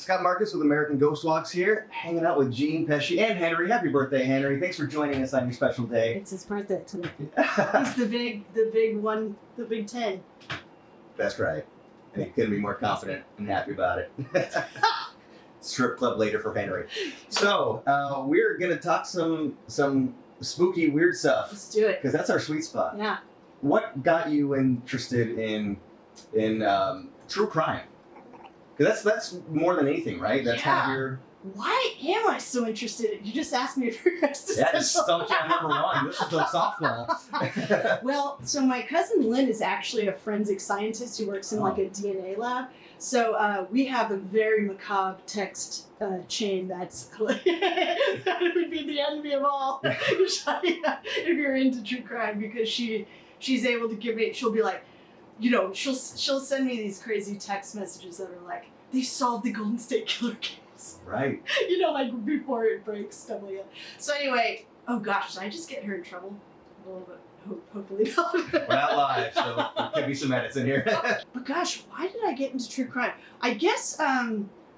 Scott Markus with American Ghost Walks here, hanging out with Gene, Pesce, and Henry. Happy birthday, Henry. Thanks for joining us on your special day. It's his birthday today. He's the big one, the Big 10. That's right. And he couldn't be more confident and happy about it. Strip club later for Henry. So, we're going to talk some spooky, weird stuff. Let's do it. Because that's our sweet spot. Yeah. What got you interested in true crime? Because that's more than anything, right? That's kind of your... Why am I so interested? You just asked me for existential. Yeah, just stumped you on number one. This is the softball. Well, so my cousin Lynn is actually a forensic scientist who works in like a DNA lab. So we have a very macabre text chain that's like, that would be the envy of all if you're into true crime, because she's able to give me, she'll be like, you know, she'll send me these crazy text messages that are like, they solved the Golden State Killer case. Right. You know, like before it breaks, stuff like that. So anyway, oh gosh, did I just get her in trouble? A little bit. Hopefully not. We're not live, so there could be some edits in here. But gosh, why did I get into true crime? I guess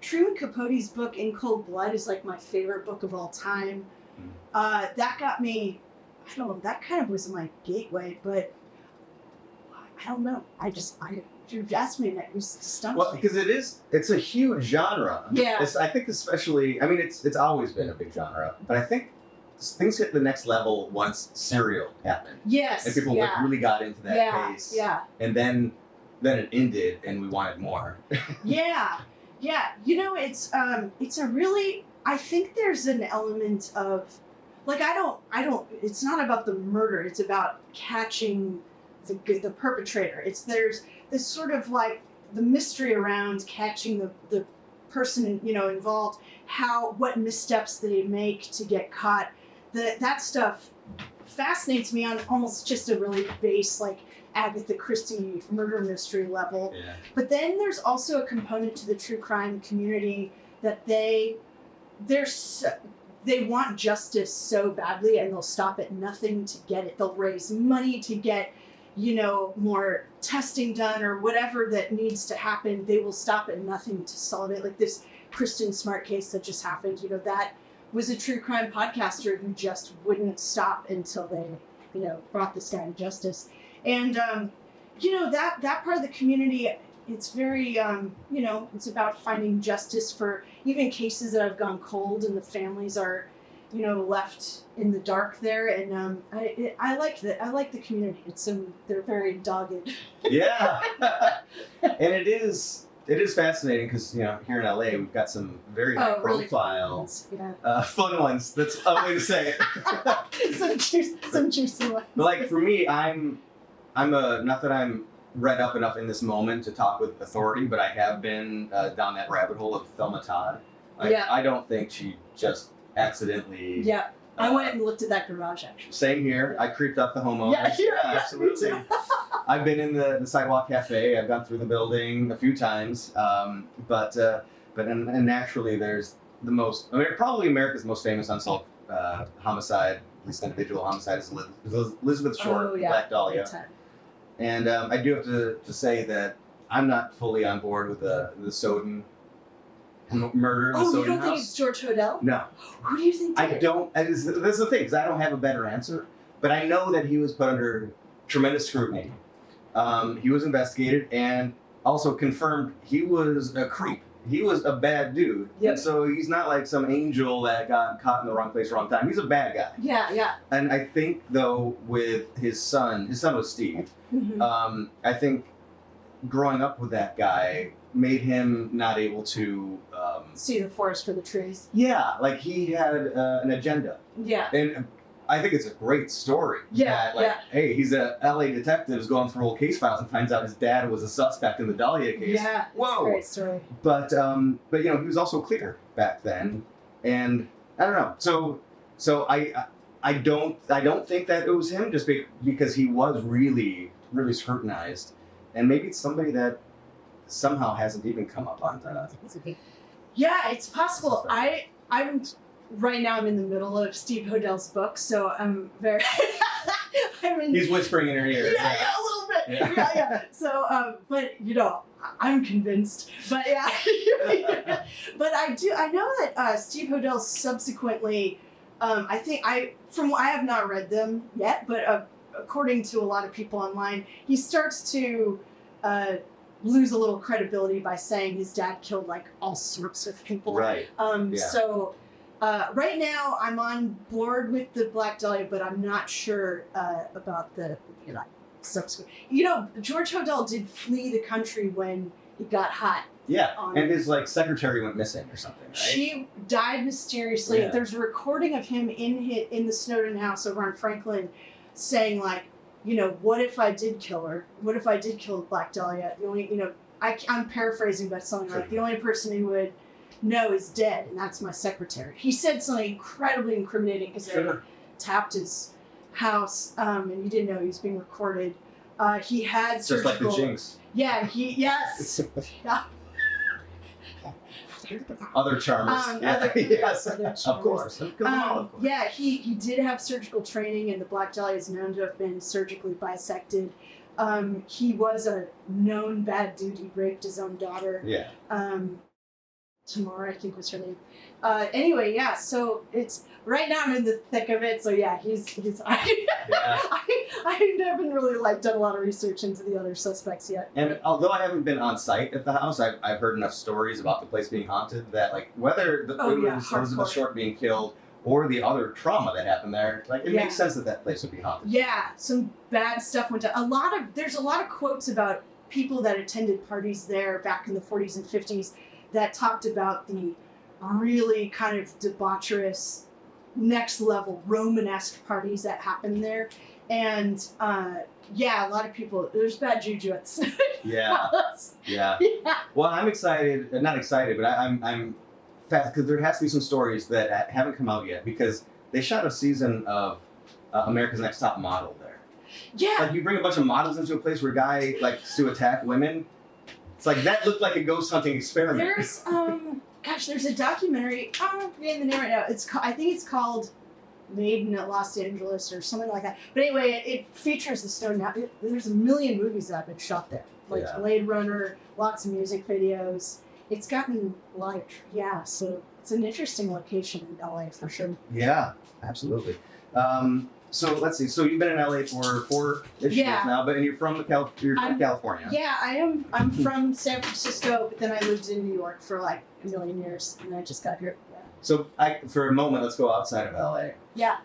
Truman Capote's book In Cold Blood is like my favorite book of all time. That got me, I don't know, that kind of was my gateway, but I don't know. You asked me and it was stumped. Well, because it's a huge genre. Yeah. I think especially, I mean, it's always been a big genre, but I think things hit the next level once Serial happened. Yes. And people like really got into that case. Yeah. And then it ended and we wanted more. Yeah. You know, it's a really, I think there's an element of, like, I don't, it's not about the murder, it's about catching the perpetrator. There's this sort of like the mystery around catching the person, you know, involved, what missteps they make to get caught. That stuff fascinates me on almost just a really base, like Agatha Christie murder mystery level. Yeah. But then there's also a component to the true crime community that they want justice so badly, and they'll stop at nothing to get it. They'll raise money to get, you know, more testing done or whatever that needs to happen. They will stop at nothing to solve it. Like this Kristen Smart case that just happened, you know, that was a true crime podcaster who just wouldn't stop until they, you know, brought this guy to justice. And, you know, that part of the community, it's very, you know, it's about finding justice for even cases that have gone cold and the families are, you know, left in the dark there. And I like the community. They're very dogged. Yeah. And it is fascinating because, you know, here in LA we've got some very high profile, really fun ones. That's a way to say it. some juicy ones. But like for me, I'm not that I'm read up enough in this moment to talk with authority, but I have been down that rabbit hole of Thelma Todd. I don't think she just accidentally. Yeah. I went and looked at that garage, actually. Same here. I creeped up the homeowners. Yeah, absolutely. I've been in the Sidewalk Cafe. I've gone through the building a few times. But naturally, there's the most, I mean, probably America's most famous unsolved homicide, at least individual homicide, is Elizabeth Short, Black Dahlia. And I do have to say that I'm not fully on board with the Sowden murder in the Sowden house. You don't think it's George Hodel? No. Who do you think did I don't. This is the thing, because I don't have a better answer. But I know that he was put under tremendous scrutiny. He was investigated and also confirmed he was a creep. He was a bad dude. Yep. And so he's not like some angel that got caught in the wrong place, wrong time. He's a bad guy. Yeah. And I think, though, with his son was Steve, I think growing up with that guy made him not able to see the forest for the trees. Yeah, like he had an agenda. Yeah. And I think it's a great story. Yeah, Hey, he's a LA detective who's going through old case files and finds out his dad was a suspect in the Dahlia case. Yeah, it's a great story. But you know, he was also clear back then, and I don't know. So I don't think that it was him, just because he was really scrutinized, and maybe it's somebody that somehow hasn't even come up on that. Yeah, it's possible. I'm right now. I'm in the middle of Steve Hodel's book, so I'm very. He's whispering in her ear. Yeah, a little bit. Yeah. So, but you know, I'm convinced, but yeah. But I know that Steve Hodel subsequently, I have not read them yet, but according to a lot of people online, he starts to lose a little credibility by saying his dad killed like all sorts of people. Right. So right now I'm on board with the Black Dahlia, but I'm not sure about the subsequent. George Hodel did flee the country when it got hot. Yeah, and his secretary went missing or something, right? She died mysteriously. Yeah. There's a recording of him in the Sowden house over on Franklin, saying what if I did kill her? What if I did kill Black Dahlia? The only, I'm paraphrasing, but something like the only person who would know is dead, and that's my secretary. He said something incredibly incriminating because they tapped his house, and he didn't know he was being recorded. He had surgical... Just like the Jinx. Yeah, yes. Yeah. Other charmers. Yes, other charmers. Of course. Yeah, he did have surgical training, and the Black Dahlia is known to have been surgically bisected. He was a known bad dude. He raped his own daughter. Yeah. Tamara, I think was her name. Anyway, yeah, so it's right now I'm in the thick of it, so yeah, he's I haven't really done a lot of research into the other suspects yet. And although I haven't been on site at the house, I've heard enough stories about the place being haunted that whether Elizabeth Short being killed or the other trauma that happened there, it makes sense that place would be haunted. Yeah, some bad stuff went down. There's a lot of quotes about people that attended parties there back in the 40s and 50s that talked about the really kind of debaucherous, next level Romanesque parties that happened there. And a lot of people, there's bad juju at the Yeah. Well, I'm excited, not excited, but I'm fast because there has to be some stories that haven't come out yet because they shot a season of America's Next Top Model there. Yeah. You bring a bunch of models into a place where a guy likes to attack women. It's that looked like a ghost hunting experiment. There's a documentary. I don't forget the name right now. I think it's called Maiden at Los Angeles or something like that. But anyway, it features the Sowden house. There's a million movies that have been shot there, Blade Runner, lots of music videos. It's gotten so it's an interesting location in LA for sure. Yeah, absolutely. So let's see. So you've been in LA for 4-ish years now, but you're from California. Yeah, I am. I'm from San Francisco, but then I lived in New York for a million years, and I just got here. Yeah. So for a moment, let's go outside of LA. Yeah.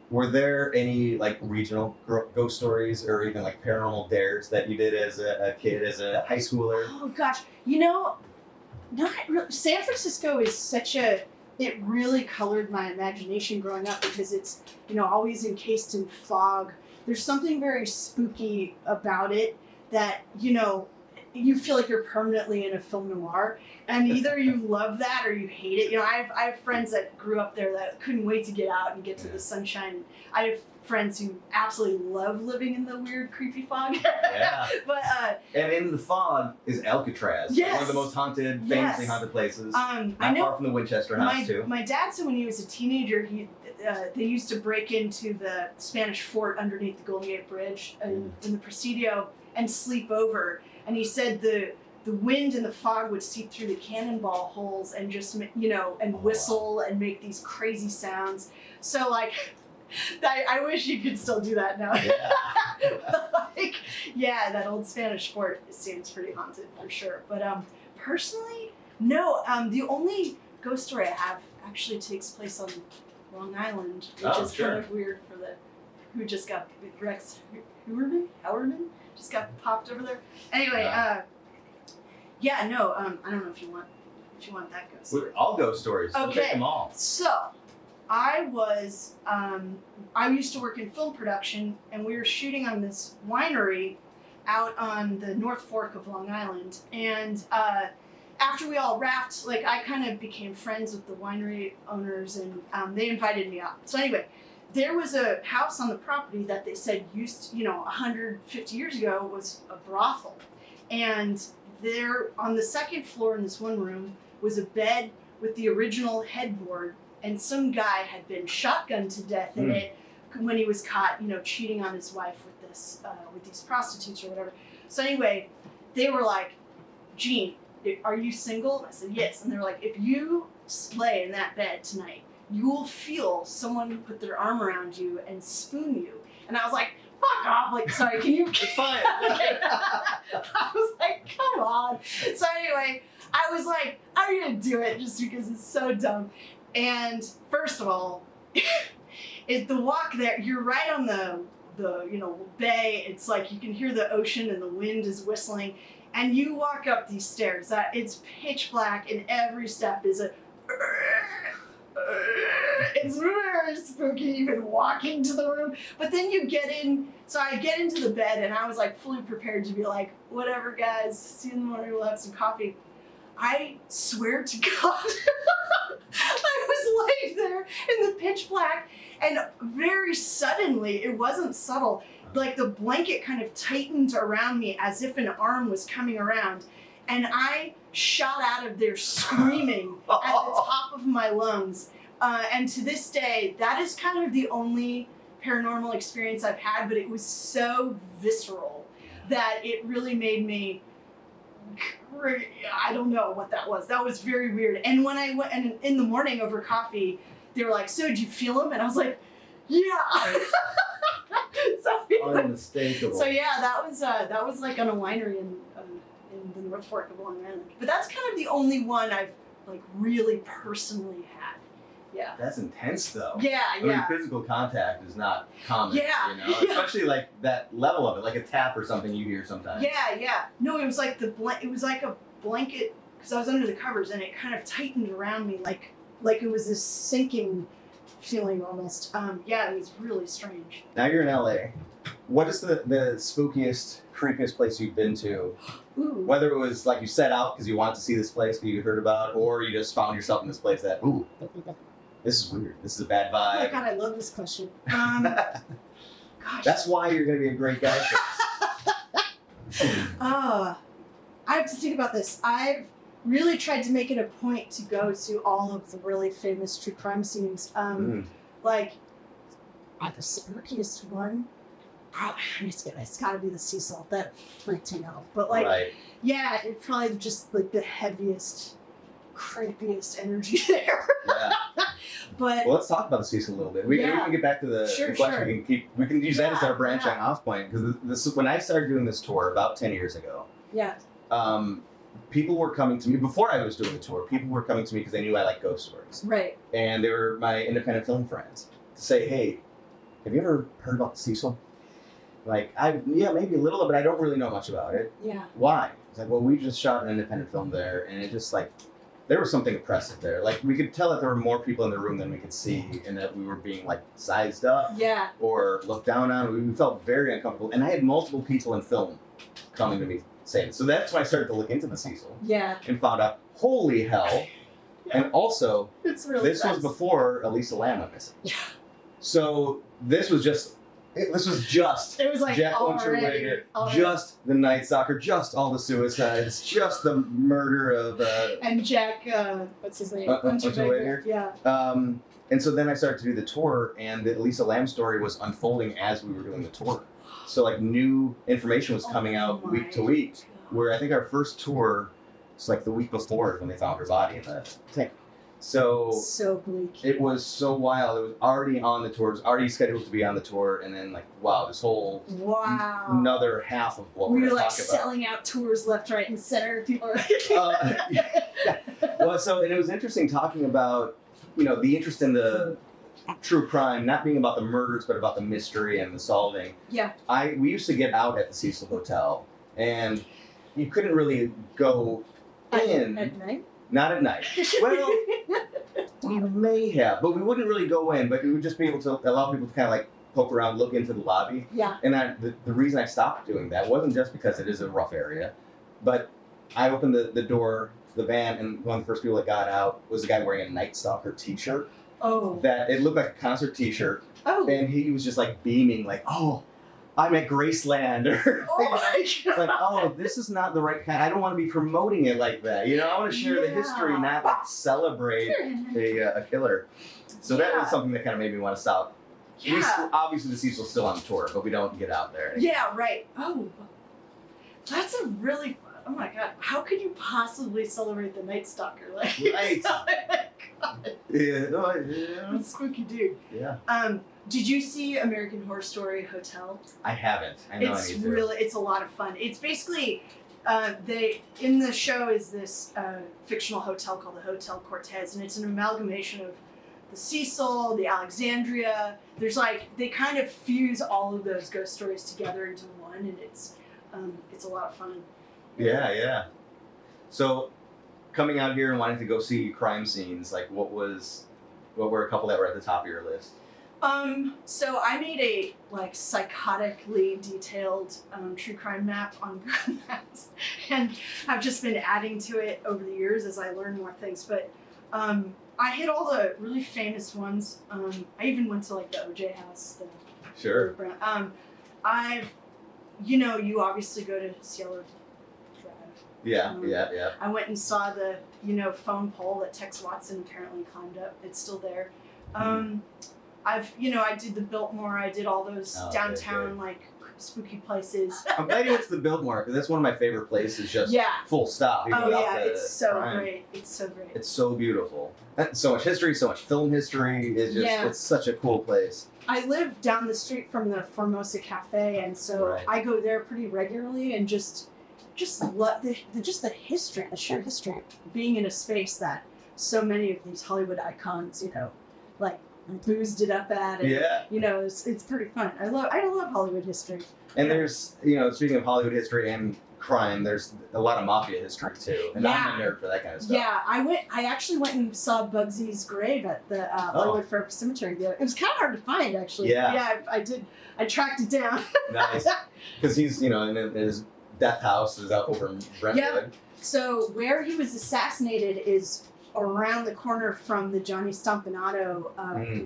Were there any regional ghost stories or even paranormal dares that you did as a kid, as a high schooler? Oh gosh, not really. San Francisco is it really colored my imagination growing up because it's, always encased in fog. There's something very spooky about it that, you feel like you're permanently in a film noir. And either you love that or you hate it. I have friends that grew up there that couldn't wait to get out and get to the sunshine. I have friends who absolutely love living in the weird, creepy fog. Yeah. But and in the fog is Alcatraz. Yes. One of the most haunted, famously haunted places. I know, far from the Winchester House, too. My dad said when he was a teenager, they used to break into the Spanish fort underneath the Golden Gate Bridge in the Presidio and sleep over. And he said the wind and the fog would seep through the cannonball holes and just, and whistle and make these crazy sounds. So, I wish you could still do that now. Yeah. That old Spanish fort seems pretty haunted for sure. But personally, no. The only ghost story I have actually takes place on Long Island, which is kind of weird for who just got Rex Howerman just got popped over there. Anyway, I don't know if you want that ghost story. All ghost stories. Okay. We'll take them all. So, I used to work in film production, and we were shooting on this winery out on the North Fork of Long Island. And after we all wrapped, I kind of became friends with the winery owners, and they invited me out. So anyway, there was a house on the property that they said 150 years ago was a brothel. And there, on the second floor in this one room, was a bed with the original headboard, and some guy had been shotgunned to death in it when he was caught, cheating on his wife with these prostitutes or whatever. So anyway, they were like, Gene, are you single? And I said, yes. And they're like, if you lay in that bed tonight, you will feel someone put their arm around you and spoon you. And I was like, fuck off. Like, sorry, can you? It's fine. I was like, come on. So anyway, I was like, I'm going to do it just because it's so dumb. And first of all, the walk there, you're right on the bay. It's like you can hear the ocean and the wind is whistling. And you walk up these stairs. It's pitch black, and every step is it's very spooky even walking to the room. But then you get in. So I get into the bed, and I was like fully prepared to be like, whatever, guys. See you in the morning. We'll have some coffee. I swear to God, I was laying there in the pitch black, and very suddenly, it wasn't subtle, like the blanket kind of tightened around me as if an arm was coming around, and I shot out of there screaming at the top of my lungs. And to this day, that is kind of the only paranormal experience I've had, but it was so visceral that it really made me, I don't know what that was. That was very weird. And when I went, and in the morning over coffee, they were like, so did you feel them? And I was like, yeah. Unmistakable. So yeah, that was like on a winery in the North Fork of Long Island. But that's kind of the only one I've like really personally had. Yeah. That's intense, though. Yeah, I mean, physical contact is not common. Yeah, you know, especially like that level of it, like a tap or something you hear sometimes. Yeah. No, it was like it was like a blanket because I was under the covers and it kind of tightened around me, like it was this sinking feeling almost. Yeah, it was really strange. Now you're in LA. What is the spookiest, creepiest place you've been to? Ooh. Whether it was like you set out because you wanted to see this place that you heard about, or you just found yourself in this place that, ooh, this is weird. This is a bad Oh my vibe. God, I love this question. Gosh. That's why you're going to be a great guy. I have to think about this. I've really tried to make it a point to go to all of the really famous true crime scenes. Like, the spookiest one, it's got to be the Cecil. That freaked me out. But like, Right. yeah, it's probably just like the heaviest, creepiest energy there. Yeah. But Well, let's talk about the Cecil a little bit. We can get back to the question. Sure. We can use that as our branching off point, because this when I started doing this tour about 10 years ago. Yeah. People were coming to me before I was doing the tour. People were coming to me because they knew I liked ghost stories, Right. and they were my independent film friends. To say, hey, have you ever heard about the Cecil? Like, maybe a little, but I don't really know much about it. Yeah. Why? It's like, well, we just shot an independent film there, and it just like, there was something oppressive there. Like, we could tell that there were more people in the room than we could see, and that we were being like sized up Yeah. or looked down on. We felt very uncomfortable, and I had multiple people in film coming to me saying this. So that's when I started to look into the Cecil Yeah. and found out, holy hell! And also, It's really this was before Elisa Lam went missing. Yeah. So this was just It was like Jack already. Unterweger, just the Night Stalker, just all the suicides, just the murder of And Jack, what's his name? Unterweger. Yeah. And so then I started to do the tour, and the Elisa Lam story was unfolding as we were doing the tour. So like new information was coming out week to week. Where I think our first tour was like the week before when they found her body in the tank. So bleak. it was so wild. It was already on the tour. It was already scheduled to be on the tour, and then like, wow, this whole another half of what we we're were like talking about. selling out tours left, right, and center. People are Well, and it was interesting talking about, the interest in the true crime, not being about the murders, but about the mystery and the solving. Yeah. We used to get out at the Cecil Hotel, and you couldn't really go in. At night? Not at night. Well, we may have, but we wouldn't really go in, but we would just be able to allow people to kind of like poke around, look into the lobby. Yeah. And the reason I stopped doing that wasn't just because it is a rough area, but I opened the door to the van, and one of the first people that got out was a guy wearing a Night Stalker t-shirt. Oh. That it looked like a concert t-shirt. Oh. And he was just like beaming, like, oh, I'm at Graceland. Or Oh my God. like, oh, this is not the right kind. I don't want to be promoting it like that. I want to share the history, not like celebrate a killer. So that was something that kind of made me want to stop. Yeah. Obviously, the Cecil's still on tour, but we don't get out there anymore. Yeah, right. Oh. That's a really oh my god, how could you possibly celebrate the Night Stalker? Like, Right. oh my god. Yeah, no, yeah. Spooky dude. Yeah. Did you see American Horror Story Hotel? I haven't. I know It's I need to. really, it's a lot of fun. It's basically, in the show is this fictional hotel called the Hotel Cortez, and it's an amalgamation of the Cecil, the Alexandria. There's like, they kind of fuse all of those ghost stories together into one, and it's a lot of fun. Yeah. So, coming out here and wanting to go see crime scenes, like what were a couple that were at the top of your list? So I made a like psychotically detailed true crime map on Google Maps, and I've just been adding to it over the years as I learn more things. But I hit all the really famous ones. I even went to like the OJ house. Sure. You obviously go to Cielo Drive. Yeah. I went and saw the phone pole that Tex Watson apparently climbed up. It's still there. I did the Biltmore. I did all those downtown like spooky places. I'm glad you went to the Biltmore because that's one of my favorite places. Just full stop. Oh yeah, it's so great. It's so great. It's so beautiful. So much history, so much film history. It's just it's such a cool place. I live down the street from the Formosa Cafe, and so I go there pretty regularly and just love the history, the sheer history, being in a space that so many of these Hollywood icons, like boozed it up at, and it's pretty fun. I love Hollywood history. And there's speaking of Hollywood history and crime, there's a lot of mafia history too, and I'm a nerd for that kind of stuff. Yeah, I actually went and saw Bugsy's grave at the Hollywood Forever Cemetery. It was kind of hard to find, actually. Yeah, I did. I tracked it down. Nice, because he's in his death house is out over in Brentwood. Yeah. So where he was assassinated is around the corner from the Johnny Stompanato,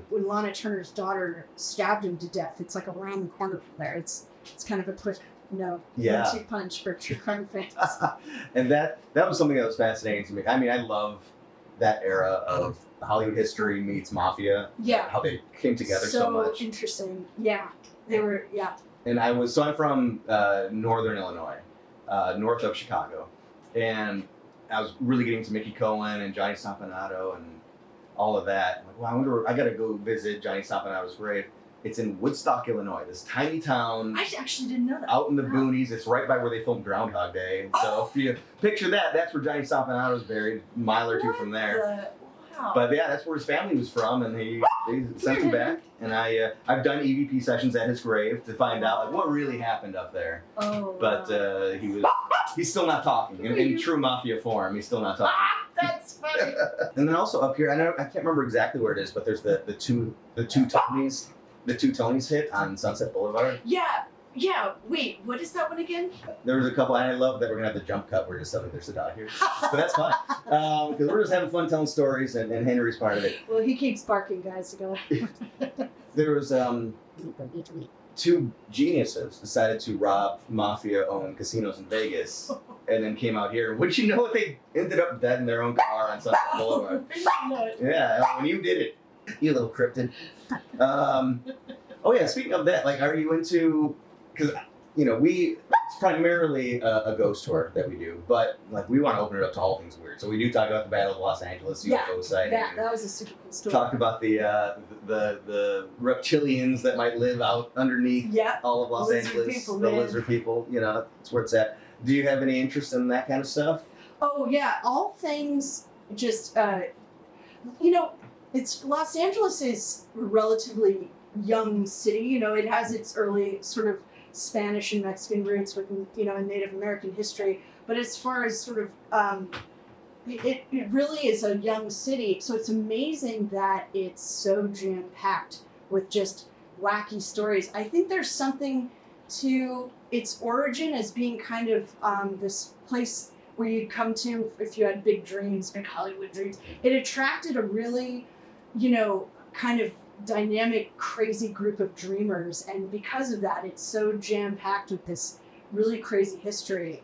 when Lana Turner's daughter stabbed him to death. It's like around the corner from there. It's kind of a quick 1-2 punch for true crime fans. And that was something that was fascinating to me. I mean, I love that era of Hollywood history meets mafia. Yeah. How they came together so much. So interesting. Yeah. They were, And I'm from northern Illinois, north of Chicago. And I was really getting to Mickey Cohen and Johnny Stompanato and all of that. I'm like, I gotta go visit Johnny Stompanado's grave. It's in Woodstock, Illinois, this tiny town. I actually didn't know that. Out in the boonies. It's right by where they filmed Groundhog Day. So if you picture that, that's where Johnny Stompanado's buried, a mile or two from there. Wow. But yeah, that's where his family was from, and they sent him back. And I've done EVP sessions at his grave to find out like what really happened up there. Oh. But he's still not talking in true mafia form. He's still not talking. That's funny. And then also up here, I can't remember exactly where it is, but there's the two Tonys. The two Tonys hit on Sunset Boulevard. Yeah. Wait, what is that one again? There was a couple, and I love that we're gonna have the jump cut where just suddenly there's a dog here, but that's fine because we're just having fun telling stories, and Henry's part of it. Well, he keeps barking, guys, to go. There was two geniuses decided to rob mafia-owned casinos in Vegas, and then came out here. Would you know what? They ended up dead in their own car on Sunset Boulevard. Yeah, when you did it, you little cryptid. Speaking of that, like, are you into? Because it's primarily a ghost tour that we do, but like we want to open it up to all things weird. So we do talk about the Battle of Los Angeles UFO sighting. That was a super cool story. Talked about the reptilians that might live out underneath all of Los Angeles, the lizard people. It's where it's at. Do you have any interest in that kind of stuff? Oh yeah, all things just it's Los Angeles is a relatively young city. It has its early sort of Spanish and Mexican roots with and Native American history. But as far as sort of it really is a young city. So it's amazing that it's so jam packed with just wacky stories. I think there's something to its origin as being kind of this place where you'd come to if you had big dreams, big Hollywood dreams. It attracted a really, kind of dynamic, crazy group of dreamers. And because of that, it's so jam-packed with this really crazy history.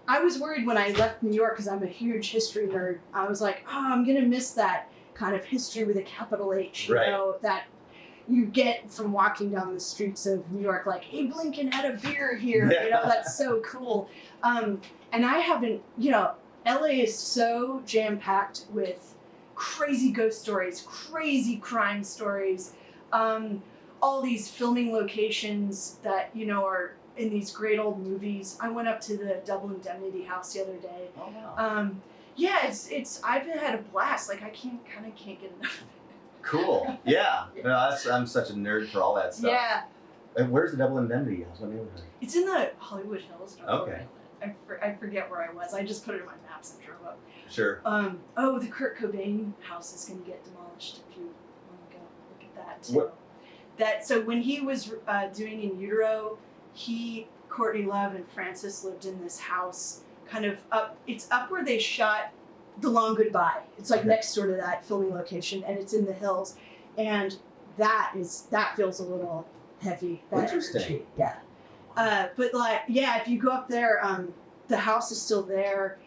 I was worried when I left New York because I'm a huge history nerd. I was like, I'm going to miss that kind of history with a capital H, that, you get from walking down the streets of New York, like Abe Lincoln had a beer here. You know, that's so cool. And I haven't, you know, LA is so jam-packed with crazy ghost stories, crazy crime stories, all these filming locations that, you know, are in these great old movies. I went up to the Double Indemnity house the other day. Oh, wow. Yeah, it's I've had a blast. Like I can't get enough. Cool. Yeah. No, I'm such a nerd for all that stuff. Yeah. And where's the Double Indemnity house? What neighborhood? It's in the Hollywood Hills. Okay. I forget where I was. I just put it in my maps and drove up. Sure. Oh, the Kurt Cobain house is going to get demolished if you want to go look at that too. What? So when he was doing In Utero, Courtney Love and Francis lived in this house kind of up. It's up where they shot The Long Goodbye. It's like next door to that filming location, and it's in the hills, and that feels a little heavy. Interesting. Energy. Yeah. But like, yeah, if you go up there, the house is still there.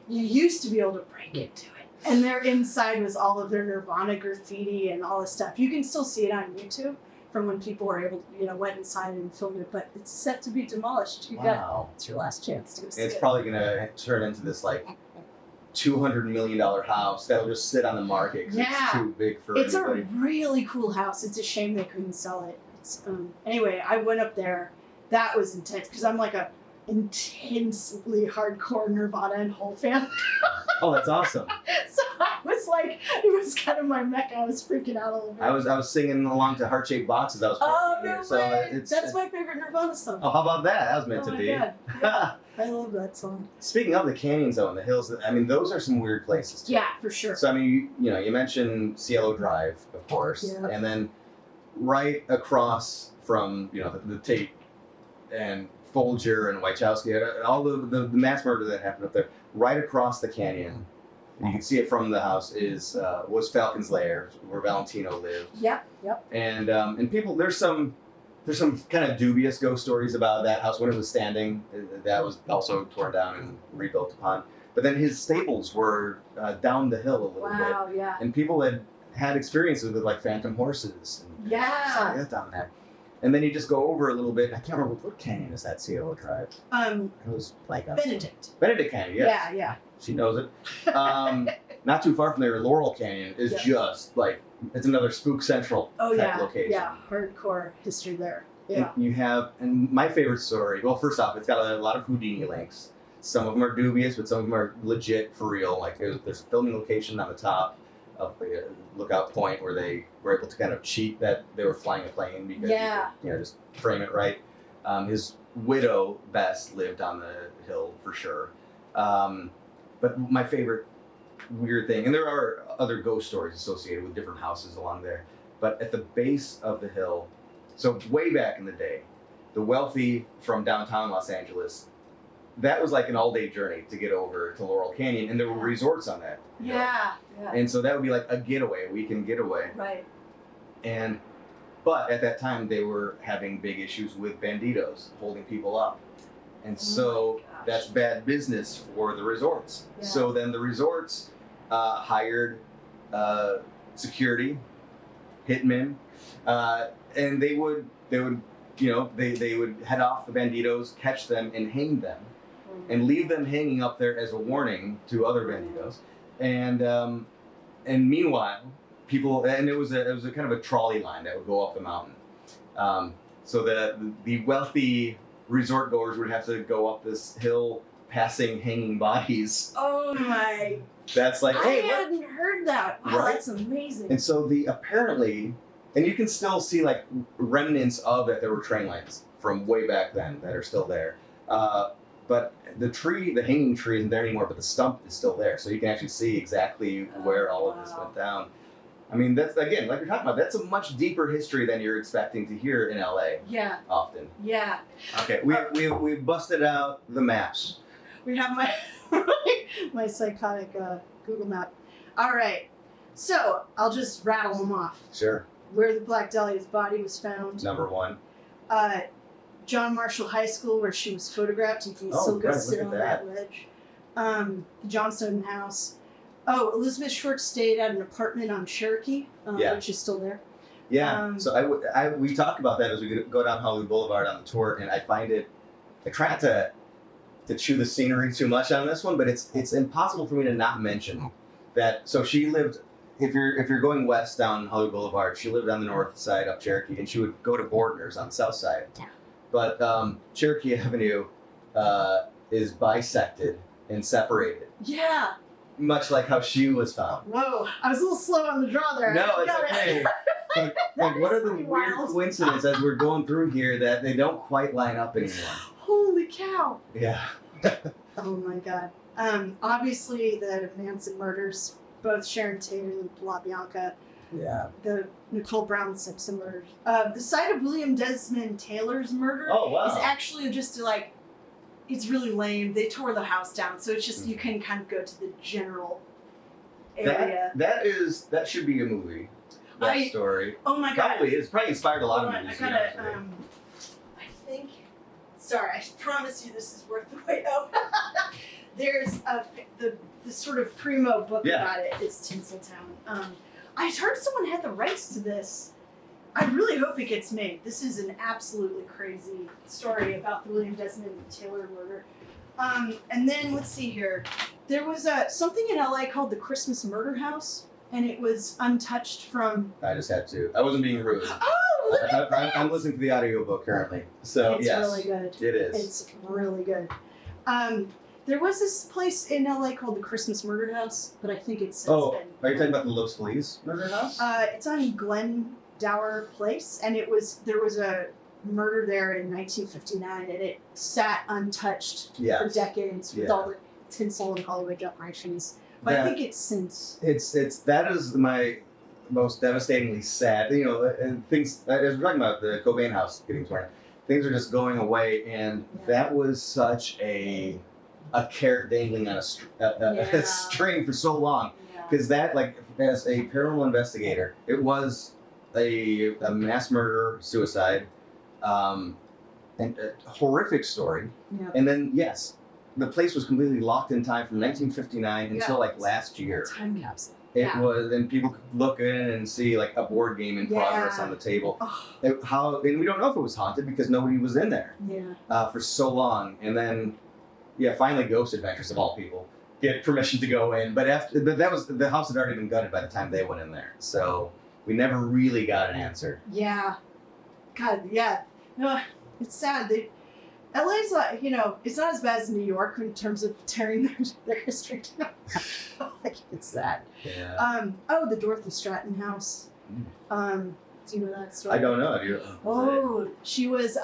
You used to be able to break into it, and their inside was all of their Nirvana graffiti and all this stuff. You can still see it on YouTube from when people were able to, you know, went inside and filmed it. But it's set to be demolished. It's your last chance to go see it. It's probably gonna turn into this like $200 million house that'll just sit on the market because it's too big for anybody. It's a really cool house. It's a shame they couldn't sell it. It's anyway, I went up there. That was intense because I'm like a intensely hardcore Nirvana and Hole fan. Oh, that's awesome. So I was like, it was kind of my mecca. I was freaking out a little bit. I was singing along to Heart Shaped Boxes. I was no so way. That's my favorite Nirvana song. Oh, how about that? That was meant to be. God. Yeah. I love that song. Speaking of the canyons, though, and the hills, I mean, those are some weird places, too. Yeah, for sure. So, I mean, you mentioned Cielo Drive, of course, Yeah. and then right across from, the Tate and Folger and Wachowski, all the mass murder that happened up there, right across the canyon, you can see it from the house, was Falcon's Lair, where Valentino lived. Yep. And people, there's some kind of dubious ghost stories about that house when it was standing. That was also torn down and rebuilt upon. But then his stables were down the hill a little bit. Wow, yeah. And people had experiences with like phantom horses. And stuff like that down there. And then you just go over a little bit. I can't remember what canyon is that, Cielo Drive. It was like Benedict. Benedict Canyon, yes. Yeah. She knows it. Not too far from there, Laurel Canyon is just like, it's another Spook Central type location. Yeah, hardcore history there. Yeah. And my favorite story, well, first off, it's got a lot of Houdini links. Some of them are dubious, but some of them are legit for real. Like there's a filming location on the top of the lookout point where they were able to kind of cheat that they were flying a plane because you could, just frame it right. His widow, Bess, lived on the hill for sure. But my favorite weird thing, and there are other ghost stories associated with different houses along there, but at the base of the hill, so way back in the day, the wealthy from downtown Los Angeles, that was like an all-day journey to get over to Laurel Canyon, and there were resorts on that. Yeah. And so that would be like a getaway, a weekend getaway. Right. But at that time, they were having big issues with banditos, holding people up. And so that's bad business for the resorts. Yeah. So then the resorts hired security, hitmen, and they would head off the banditos, catch them, and hang them, and leave them hanging up there as a warning to other banditos. And meanwhile, people, and it was a kind of a trolley line that would go up the mountain. So the wealthy resort goers would have to go up this hill, passing hanging bodies. Oh my! That's like, I hadn't heard that. Wow, right? That's amazing. And so apparently, and you can still see like remnants of that. There were train lines from way back then that are still there. But the hanging tree isn't there anymore, but the stump is still there. So you can actually see exactly where all of this went down. I mean, that's, again, like you're talking about, that's a much deeper history than you're expecting to hear in LA. Yeah. Often. Yeah. Okay, we've busted out the maps. We have my psychotic Google map. All right. So I'll just rattle them off. Sure. Where the Black Dahlia's body was found. Number 1. John Marshall High School, where she was photographed. You can still go sit on that ledge. The John Sowden house. Oh, Elizabeth Short stayed at an apartment on Cherokee, which is still there. Yeah. So we talk about that as we go down Hollywood Boulevard on the tour, and I try not to chew the scenery too much on this one, but it's impossible for me to not mention that. So she lived. If you're going west down Hollywood Boulevard, she lived on the north side up Cherokee, and she would go to Bordner's on the south side. Yeah. But Cherokee Avenue is bisected and separated. Yeah. Much like how she was found. Whoa, I was a little slow on the draw there. No, it's okay. Like what are the weird coincidences as we're going through here that they don't quite line up anymore? Holy cow. Yeah. Oh my god. Obviously the Manson murders, both Sharon Tate and LaBianca. Yeah. The Nicole Brown Simpson murders. The site of William Desmond Taylor's murder is actually just like, it's really lame. They tore the house down, so it's just you can kind of go to the general area. That should be a movie. That story. Oh my god. It's probably inspired a lot of movies. I think. Sorry, I promise you this is worth the wait. Oh. There's the sort of primo book about it is Tinseltown. I heard someone had the rights to this. I really hope it gets made. This is an absolutely crazy story about the William Desmond Taylor murder. And then let's see here. There was something in LA called the Christmas Murder House, and it was untouched from. I just had to. I wasn't being rude. Oh, look at that! I'm listening to the audiobook currently, so it's really good. It is. It's really good. There was this place in LA called the Christmas Murder House, but I think it's since been. Are you talking about the Feliz murder house? It's on Glendower Place, and there was a murder there in 1959, and it sat untouched for decades with all the tinsel and Hollywood decorations. But I think it's since. That is my most devastatingly sad. And things. As we're talking about the Cobain house getting torn, things are just going away, and that was such a carrot dangling on a string for so long. Because that, like, as a paranormal investigator, it was a mass murder, suicide, and a horrific story. Yeah. And then, yes, the place was completely locked in time from 1959 until, like, last year. Time capsule. It was, and people could look in and see, like, a board game in progress on the table. And we don't know if it was haunted because nobody was in there for so long. And then, finally Ghost Adventures, of all people, get permission to go in. But the house had already been gutted by the time they went in there. So we never really got an answer. Yeah. God, yeah. No, it's sad. LA's like, it's not as bad as New York in terms of tearing their history down. Like, it's sad. Yeah. The Dorothy Stratton house. Do you know that story? I don't know. She was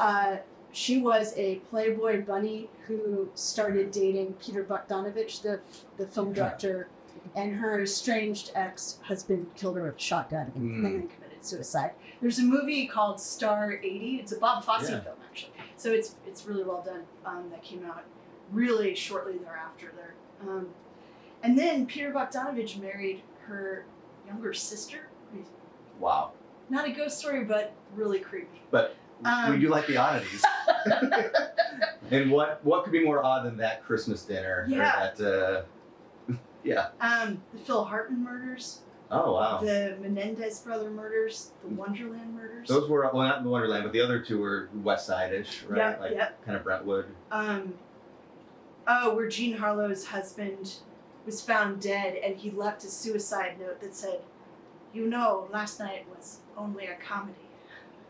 a Playboy bunny who started dating Peter Bogdanovich, the film director, and her estranged ex-husband killed her with a shotgun and then committed suicide. There's a movie called Star 80. It's a Bob Fosse film, actually. So it's really well done. That came out really shortly thereafter. And then Peter Bogdanovich married her younger sister. Wow. Not a ghost story, but really creepy. But we do like the oddities. And what could be more odd than that Christmas dinner? Yeah. Or that, the Phil Hartman murders. Oh, wow. The Menendez brother murders. The Wonderland murders. Those were, well, not the Wonderland, but the other two were West Side-ish, right? Kind of Brentwood. Where Jean Harlow's husband was found dead, and he left a suicide note that said, last night was only a comedy.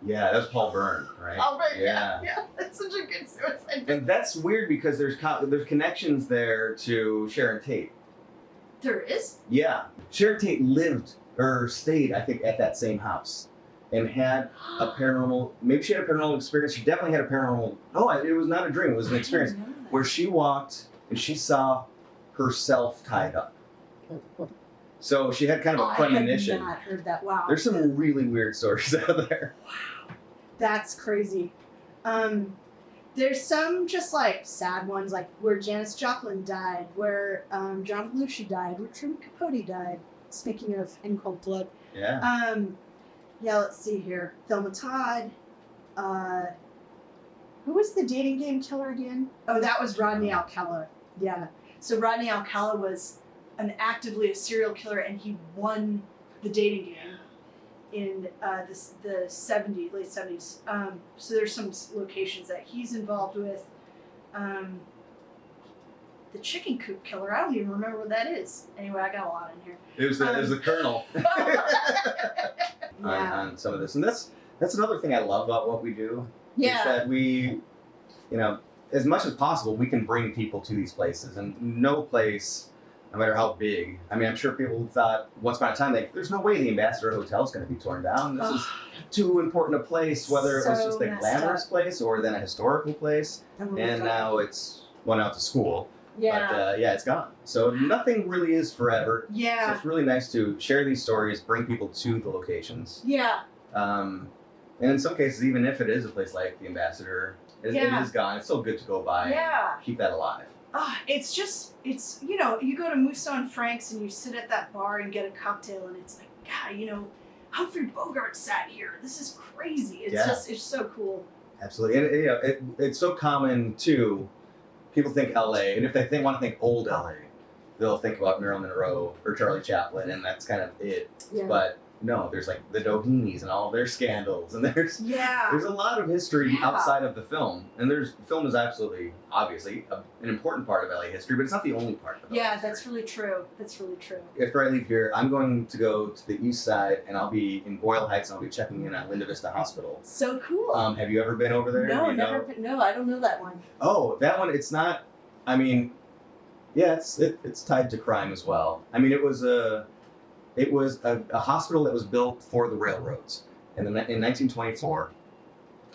Yeah, that was Paul Byrne, right? Paul Byrne, yeah. That's such a good suicide note. And that's weird because there's connections there to Sharon Tate. There is? Yeah. Sharon Tate stayed, I think, at that same house and had a paranormal, maybe she had a paranormal experience. She definitely had a paranormal, it was not a dream, it was an experience where she walked and she saw herself tied up. So she had kind of a premonition. I have not heard that. Wow. There's some really weird stories out there. Wow. That's crazy. There's some just like sad ones, like where Janis Joplin died, where John Belushi died, where Truman Capote died. Speaking of In Cold Blood. Yeah. Let's see here. Thelma Todd. Who was the dating game killer again? Oh, that was Rodney Alcala. Yeah. So Rodney Alcala was actively a serial killer, and he won the dating game. in the 70s, late 70s. So there's some locations that he's involved with. The chicken coop killer, I don't even remember what that is. Anyway, I got a lot in here. It was the Colonel on some of this. And that's another thing I love about what we do. Yeah. Is that we, as much as possible, we can bring people to these places. And no place, no matter how big, I mean, I'm sure people thought once upon a time, there's no way the Ambassador Hotel is going to be torn down. This is too important a place, whether it was So just a glamorous place or then a historical place. And now it's went out to school. Yeah. But it's gone. So nothing really is forever. Yeah. So it's really nice to share these stories, bring people to the locations. Yeah. And in some cases, even if it is a place like the Ambassador, it is gone. It's still good to go by and keep that alive. It's you go to Musso and Frank's and you sit at that bar and get a cocktail and it's like, God, Humphrey Bogart sat here. This is crazy. It's so cool. Absolutely. And it's so common too. People think LA, and if they want to think old LA, they'll think about Marilyn Monroe or Charlie Chaplin, and that's kind of it. Yeah. But no, there's like the Doheny's and all of their scandals, and there's a lot of history outside of the film, and the film is absolutely, obviously, an important part of LA history, but it's not the only part of LA history. That's really true. That's really true. After I leave here, I'm going to go to the east side, and I'll be in Boyle Heights, and I'll be checking in at Linda Vista Hospital. So cool. Have you ever been over there? No, never been. No, I don't know that one. Oh, that one, it's not, I mean, yeah, it's tied to crime as well. I mean, it was a hospital that was built for the railroads in 1924,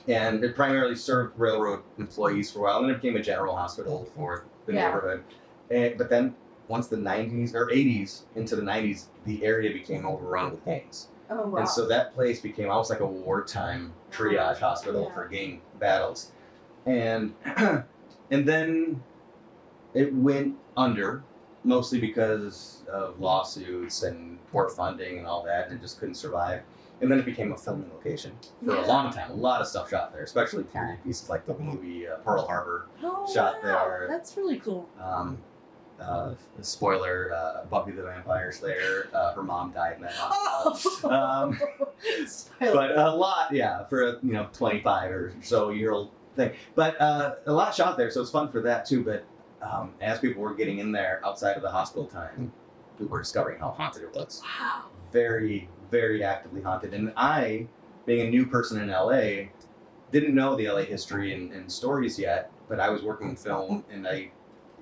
and it primarily served railroad employees for a while, and then it became a general hospital for the neighborhood. But then once the 90s or 80s into the 90s, the area became overrun with gangs. Oh, wow. And so that place became almost like a wartime triage hospital for gang battles. And then it went under, mostly because of lawsuits and poor funding and all that, and it just couldn't survive. And then it became a filming location for a long time. A lot of stuff shot there, especially period pieces like the movie Pearl Harbor shot there. That's really cool. Spoiler, Buffy the Vampire Slayer, her mom died in that hospital. But a lot, for a 25 or so year old thing. But a lot shot there, so it's fun for that too. But as people were getting in there outside of the hospital time, people were discovering how haunted it was. Wow. Very, very actively haunted. And I, being a new person in LA, didn't know the LA history and stories yet, but I was working in film, and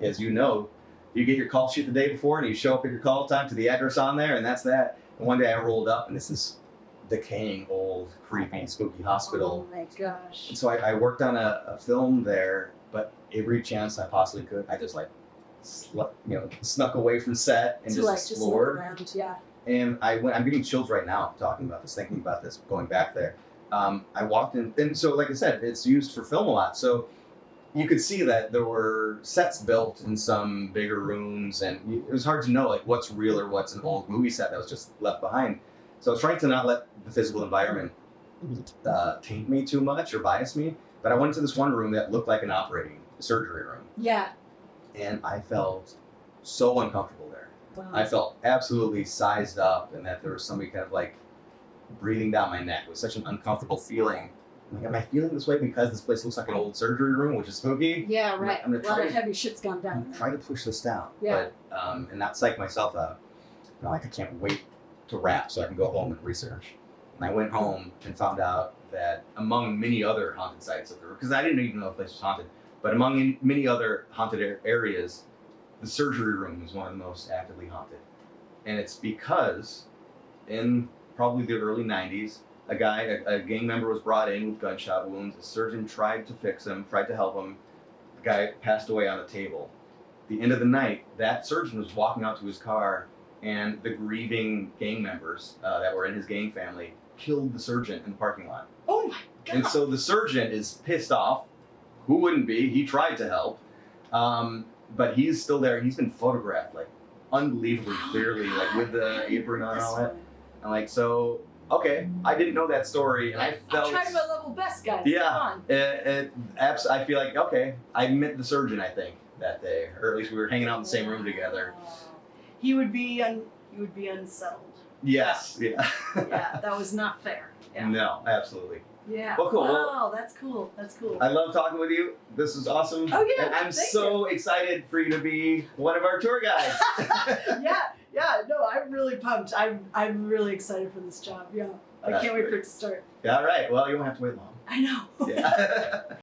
as you know, you get your call sheet the day before, and you show up at your call time to the address on there, and that's that. And one day I rolled up, and this is decaying, old, creepy, spooky hospital. Oh my gosh. And so I worked on a film there, but every chance I possibly could, I just snuck away from set and just explored. Just around, And I'm getting chills right now talking about this, thinking about this, going back there. I walked in, and so like I said, it's used for film a lot. So you could see that there were sets built in some bigger rooms, and it was hard to know like what's real or what's an old movie set that was just left behind. So I was trying to not let the physical environment taint me too much or bias me. But I went into this one room that looked like an operating surgery room. Yeah. And I felt so uncomfortable there. Wow. I felt absolutely sized up, and that there was somebody kind of like breathing down my neck. It was such an uncomfortable feeling. I'm like, am I feeling this way because this place looks like an old surgery room, which is spooky? Yeah, right. A lot of heavy shit's gone down. Try to push this down. Yeah. But, and not psych myself out. I can't wait to wrap so I can go home and research. And I went home and found out that among many other haunted sites, because I didn't even know the place was haunted, but among many other haunted areas, the surgery room is one of the most actively haunted. And it's because in probably the early 90s, a gang member was brought in with gunshot wounds. A surgeon tried to fix him, tried to help him. The guy passed away on the table. At the end of the night, that surgeon was walking out to his car, and the grieving gang members that were in his gang family killed the surgeon in the parking lot. Oh my God. And so the surgeon is pissed off. Who wouldn't be? He tried to help. But he's still there. He's been photographed like unbelievably clearly, like with the apron on and all that. I'm like, so, okay, I didn't know that story, and I felt... I tried my level best, guys. Yeah. I feel like, okay, I met the surgeon, I think, that day. Or at least we were hanging out in the same room together. He would be you would be unsettled. Yes. Yeah. Yeah, that was not fair. Yeah. No, absolutely. Yeah. Well, cool. Wow, that's cool. That's cool. I love talking with you. This is awesome. Oh, yeah, And I'm thank so excited for you to be one of our tour guides. Yeah, no, I'm really pumped. I'm really excited for this job. Yeah. I That's can't wait for great. it to start. All right. Well, you won't have to wait long. I know. Yeah.